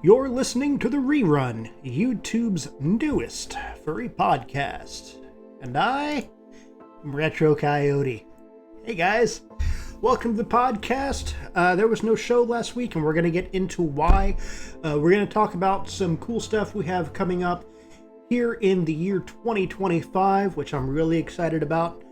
You're listening to The Rerun, YouTube's newest furry podcast. And I am Retro Coyote. Hey guys, welcome to the podcast. There was no show last week, and we're going to get into why. We're going to talk about some cool stuff we have coming up here in the year 2025, which I'm really excited about.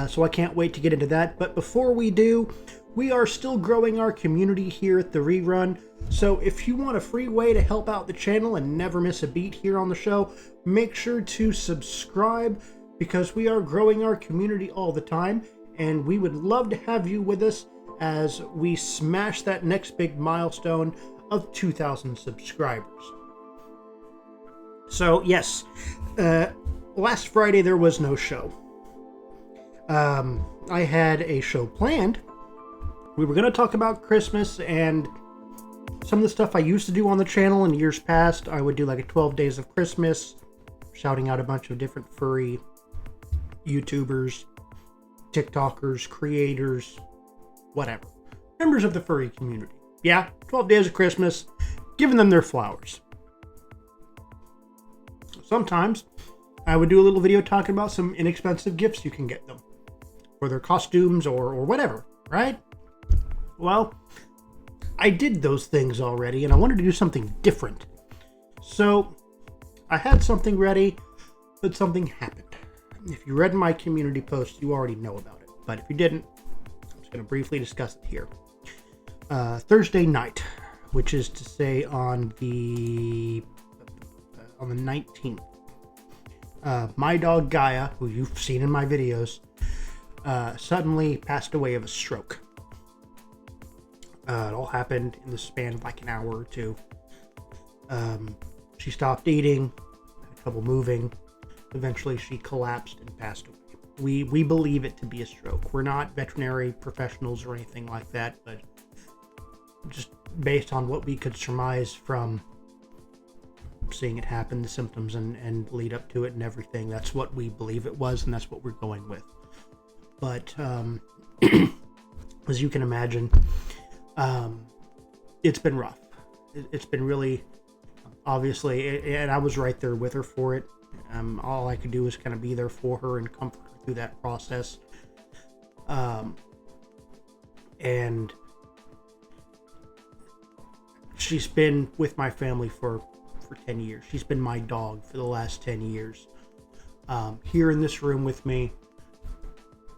So I can't wait to get into that. But before we do, we are still growing our community here at The Rerun. So if you want a free way to help out the channel and never miss a beat here on the show, make sure to subscribe, because we are growing our community all the time, and we would love to have you with us as we smash that next big milestone of 2,000 subscribers. So yes, last Friday there was no show. I had a show planned. We were going to talk about Christmas and some of the stuff I used to do on the channel in years past. I would do like a 12 days of Christmas, shouting out a bunch of different furry YouTubers, TikTokers, creators, whatever. Members of the furry community. Yeah, 12 days of Christmas, giving them their flowers. Sometimes I would do a little video talking about some inexpensive gifts you can get them for their costumes or whatever, right? Well, I did those things already, and I wanted to do something different. So I had something ready, but something happened. If you read my community post, you already know about it. But if you didn't, I'm just going to briefly discuss it here. Thursday night, which is to say on the 19th, my dog Gaia, who you've seen in my videos, suddenly passed away of a stroke. It all happened in the span of like an hour or two. She stopped eating, had trouble moving. Eventually she collapsed and passed away. We believe it to be a stroke. We're not veterinary professionals or anything like that, but just based on what we could surmise from seeing it happen, the symptoms and lead up to it and everything, that's what we believe it was, and that's what we're going with. But as you can imagine, it's been rough. It's been really, obviously, and I was right there with her for it. All I could do was kind of be there for her and comfort her through that process. And she's been with my family for 10 years. She's been my dog for the last 10 years. Here in this room with me,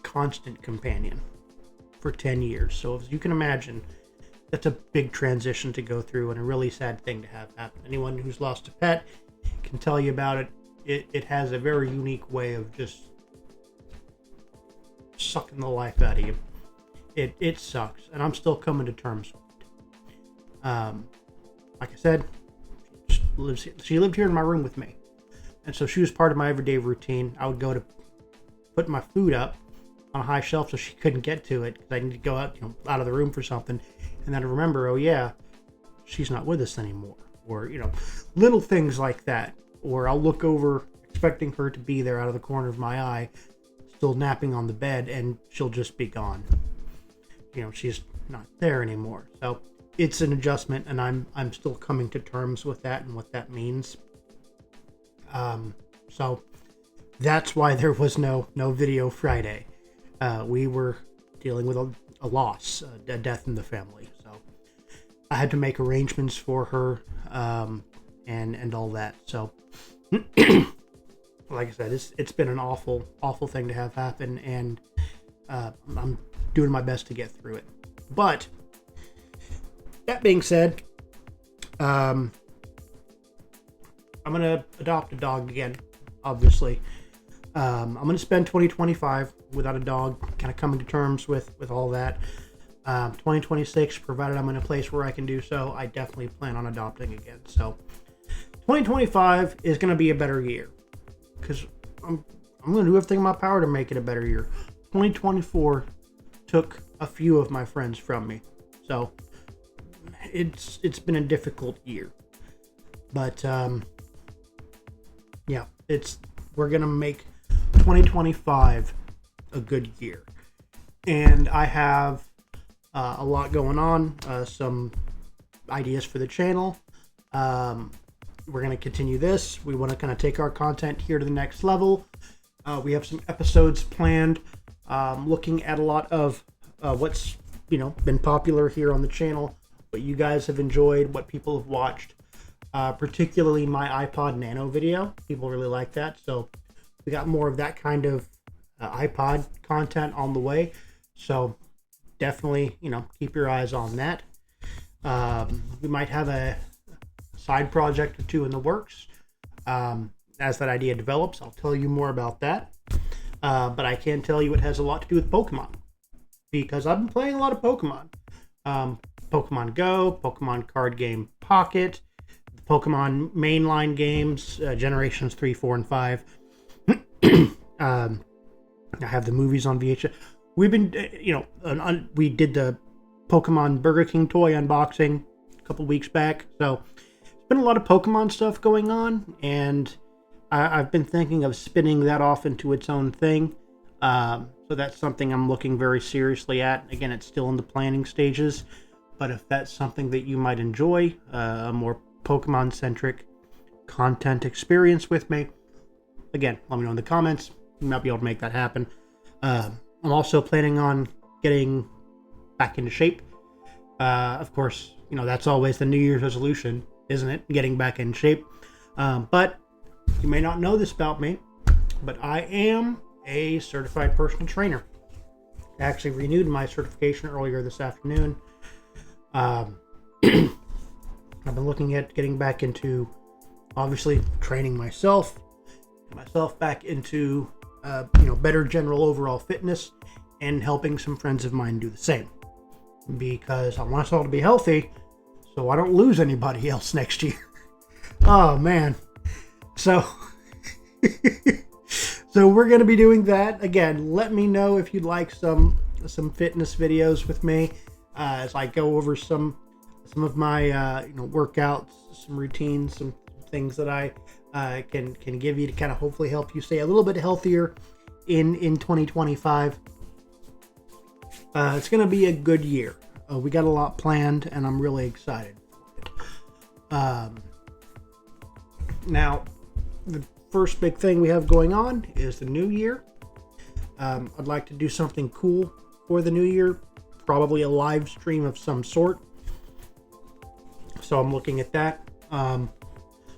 constant companion for 10 years. So as you can imagine, that's a big transition to go through and a really sad thing to have happen. Anyone who's lost a pet can tell you about it. It has a very unique way of just sucking the life out of you. It sucks, and I'm still coming to terms with it. Like I said, she lived here in my room with me, and so she was part of my everyday routine. I would go to put my food up on a high shelf so she couldn't get to it, because I need to go out of the room for something, and then I remember, oh yeah, she's not with us anymore, or little things like that. Or I'll look over expecting her to be there out of the corner of my eye, still napping on the bed, and she'll just be gone. She's not there anymore. So it's an adjustment, and I'm still coming to terms with that and what that means. So that's why there was no video Friday. We were dealing with a loss, a death in the family. So I had to make arrangements for her, and all that. So like I said, it's been an awful thing to have happen, and I'm doing my best to get through it. But that being said, I'm gonna adopt a dog again, obviously. I'm gonna spend 2025 without a dog, kind of coming to terms with all that. 2026, provided I'm in a place where I can do so, I definitely plan on adopting again. So 2025 is going to be a better year, because I'm going to do everything in my power to make it a better year. 2024 took a few of my friends from me, so it's been a difficult year. But yeah, we're going to make 2025 a good year, and I have a lot going on, some ideas for the channel, We're going to continue this. We want to kind of take our content here to the next level. We have some episodes planned, looking at a lot of what's been popular here on the channel, what you guys have enjoyed, what people have watched, particularly my iPod Nano video. People really like that, so we got more of that kind of iPod content on the way. So definitely, keep your eyes on that. We might have a side project or two in the works. As that idea develops, I'll tell you more about that. But I can tell you it has a lot to do with Pokemon, because I've been playing a lot of Pokemon. Pokemon Go, Pokemon Card Game Pocket, Pokemon mainline games, Generations 3, 4, and 5. I have the movies on VHS. We've been, we did the Pokemon Burger King toy unboxing a couple weeks back. So there's been a lot of Pokemon stuff going on, and I've been thinking of spinning that off into its own thing. So that's something I'm looking very seriously at. Again, it's still in the planning stages, but if that's something that you might enjoy, a more Pokemon-centric content experience with me, again, let me know in the comments. We might be able to make that happen. I'm also planning on getting back into shape. Of course, that's always the New Year's resolution, isn't it? Getting back in shape. But you may not know this about me, but I am a certified personal trainer. I actually renewed my certification earlier this afternoon. I've been looking at getting back into, obviously, training myself back into, better general overall fitness, and helping some friends of mine do the same. Because I want us all to be healthy, so I don't lose anybody else next year. Oh, man. So we're going to be doing that. Again, let me know if you'd like some fitness videos with me as I go over some of my workouts, some routines, some things that I can give you to kind of hopefully help you stay a little bit healthier in 2025. It's going to be a good year. We got a lot planned, and I'm really excited for it. Now, the first big thing we have going on is the new year. I'd like to do something cool for the new year, probably a live stream of some sort. So I'm looking at that. I'm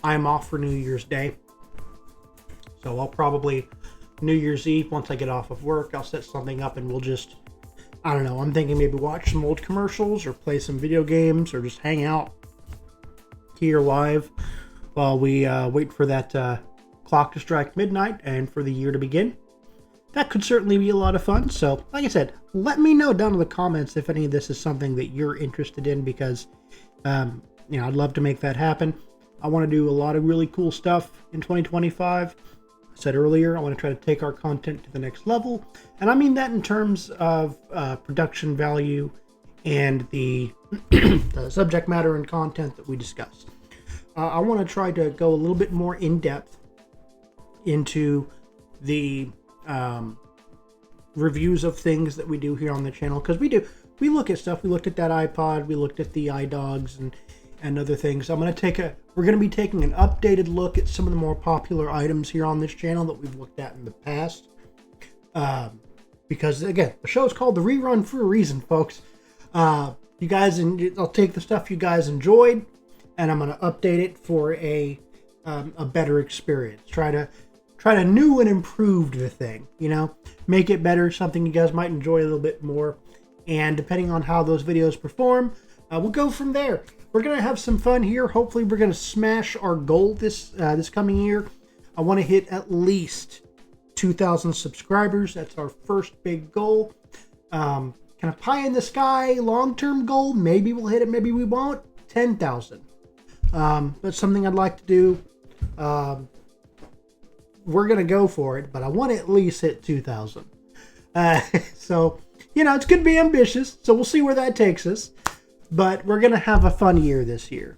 off for New Year's Day. So I'll probably, New Year's Eve, once I get off of work, I'll set something up and we'll just, I don't know, I'm thinking maybe watch some old commercials or play some video games or just hang out here live while we wait for that clock to strike midnight and for the year to begin. That could certainly be a lot of fun. So, like I said, let me know down in the comments if any of this is something that you're interested in, because, I'd love to make that happen. I want to do a lot of really cool stuff in 2025. I said earlier, I want to try to take our content to the next level. And I mean that in terms of production value and the, the subject matter and content that we discuss. I want to try to go a little bit more in depth into the reviews of things that we do here on the channel, because we look at stuff. We looked at that iPod, we looked at the iDogs and other things. We're going to be taking an updated look at some of the more popular items here on this channel that we've looked at in the past. Because again, the show is called The Rerun for a reason, folks. You guys, I'll take the stuff you guys enjoyed, and I'm going to update it for a better experience. Try to new and improve the thing, make it better, something you guys might enjoy a little bit more. And depending on how those videos perform, we'll go from there. We're going to have some fun here. Hopefully we're going to smash our goal this coming year. I want to hit at least 2,000 subscribers. That's our first big goal. Kind of pie in the sky, long-term goal. Maybe we'll hit it, maybe we won't. 10,000. That's something I'd like to do. We're going to go for it, but I want to at least hit 2,000. So, it's going to be ambitious, so we'll see where that takes us. But we're going to have a fun year this year.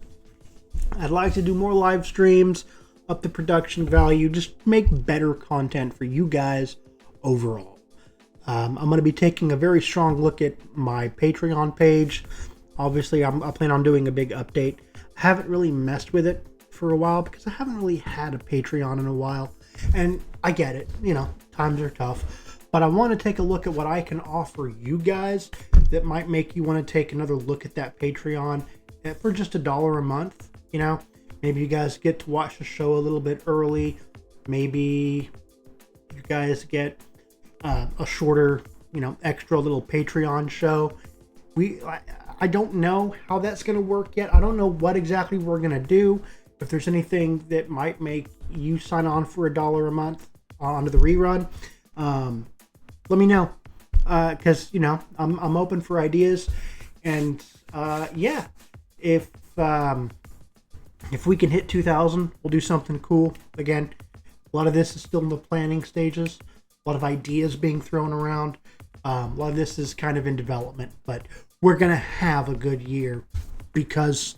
I'd like to do more live streams, up the production value, just make better content for you guys overall. I'm going to be taking a very strong look at my Patreon page. Obviously, I plan on doing a big update. haven't really messed with it for a while because I haven't really had a Patreon in a while. And I get it, times are tough. But I want to take a look at what I can offer you guys that might make you want to take another look at that Patreon for just $1 a month. Maybe you guys get to watch the show a little bit early. Maybe you guys get a shorter, extra little Patreon show. I don't know how that's going to work yet. I don't know what exactly we're going to do. If there's anything that might make you sign on for $1 a month onto the rerun, let me know. Because, I'm open for ideas. And, if we can hit 2,000, we'll do something cool. Again, a lot of this is still in the planning stages. A lot of ideas being thrown around. A lot of this is kind of in development, but we're going to have a good year because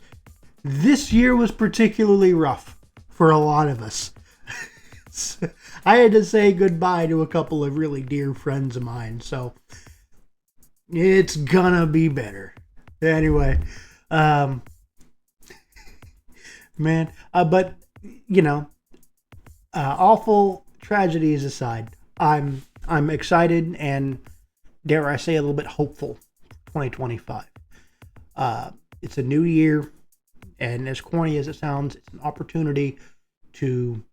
this year was particularly rough for a lot of us. I had to say goodbye to a couple of really dear friends of mine, so it's gonna be better. Anyway, awful tragedies aside, I'm excited and, dare I say, a little bit hopeful for 2025. It's a new year, and as corny as it sounds, it's an opportunity to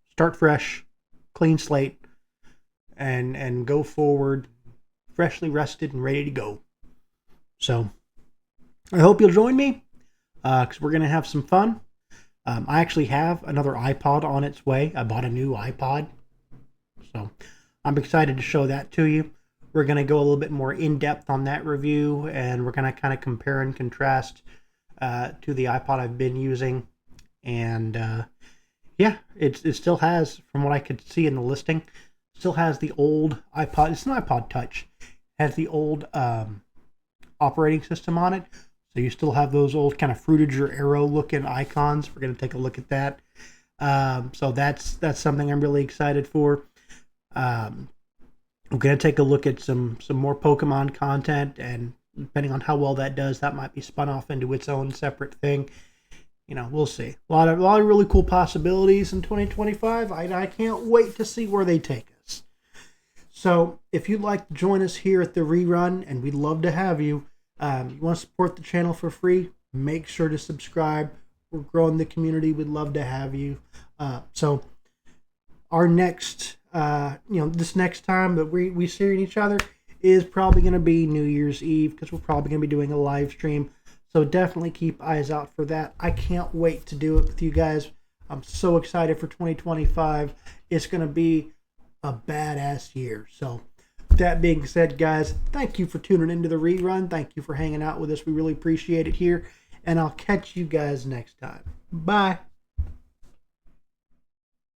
start fresh, clean slate, and go forward freshly rested and ready to go. So I hope you'll join me because we're going to have some fun. I actually have another iPod on its way. I bought a new iPod. So I'm excited to show that to you. We're going to go a little bit more in-depth on that review, and we're going to kind of compare and contrast to the iPod I've been using. And it still has, from what I could see in the listing, still has the old iPod. It's an iPod Touch. It has the old operating system on it. So you still have those old kind of Fruitager Arrow looking icons. We're going to take a look at that. So that's something I'm really excited for. We're going to take a look at some more Pokemon content, and depending on how well that does, that might be spun off into its own separate thing. We'll see. A lot of really cool possibilities in 2025. I can't wait to see where they take us. So if you'd like to join us here at the rerun, and we'd love to have you, you want to support the channel for free, make sure to subscribe. We're growing the community. We'd love to have you. So our next, this next time that we see each other is probably going to be New Year's Eve, because we're probably going to be doing a live stream. So definitely keep eyes out for that. I can't wait to do it with you guys. I'm so excited for 2025. It's going to be a badass year. So that being said, guys, thank you for tuning into the rerun. Thank you for hanging out with us. We really appreciate it here. And I'll catch you guys next time. Bye.